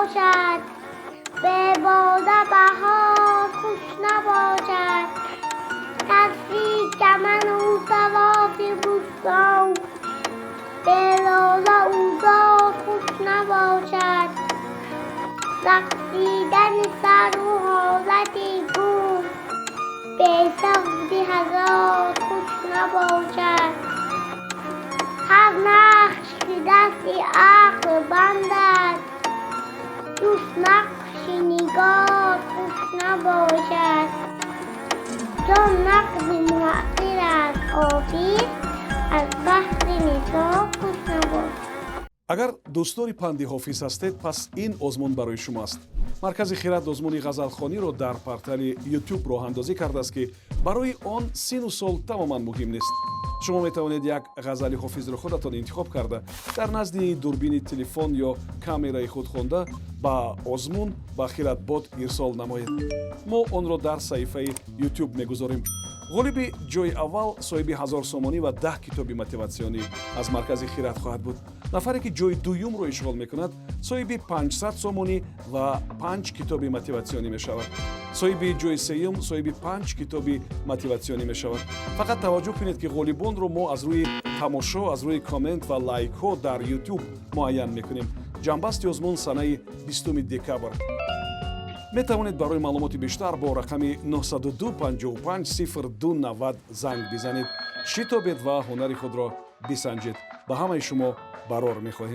باشد، به باده بهار خوش نباشد. کسی چمن او طواف بوستان، به لاله او زار خوش نباشد. رقصیدن سر و حالتی گل، به صد هزار خوش نباشد. هر نقش که دستی عقل بندد، دوست نقش نگار خوش نباشد. جان نقد مؤثر از حافظ، از بحر نثار خوش نباشد. агар дӯстдори панди ҳофиз ҳастед, пас ин озмун барои шумо аст. маркази хират озмуни ғазалхониро дар портали YouTube роҳандозӣ кардааст, ки барои он сину сол тамоман муҳим нест. шумо метавонед як ғазали ҳофизро худатон интихоб карда, дар назди дурбини телефон ё камераи худ хонда ба озмун ба хиратбод ирсол намоед. мо онро дар саҳифаи YouTube мегузорем. ғолиби ҷойи аввал соҳиби 1000 сомонӣ ва 10 китоби мотиватсионӣ аз маркази хират хоҳад буд. нафаре ки ҷойи дуюмро ишғол мекунад, соҳиби 500 сомонӣ ва 5 китоби мотиватсионӣ мешавад. соҳиби ҷойи сеюм соҳиби 5 китоби мотиватсионӣ мешавад. фақат таваҷҷӯҳ кунед, ки ғолибонро мо аз рӯи тамошо, аз рӯи коммент ва лайкҳо дар YouTube муайян мекунем. ҷанбасти озмун санаи 20 декабр. метавонед барои маълумоти бештар бо рақами 902 55 02 90 занг бизанед. шитобед ва ҳунари худро бисанҷед. ба ҳамаи шумо барор мехоҳем.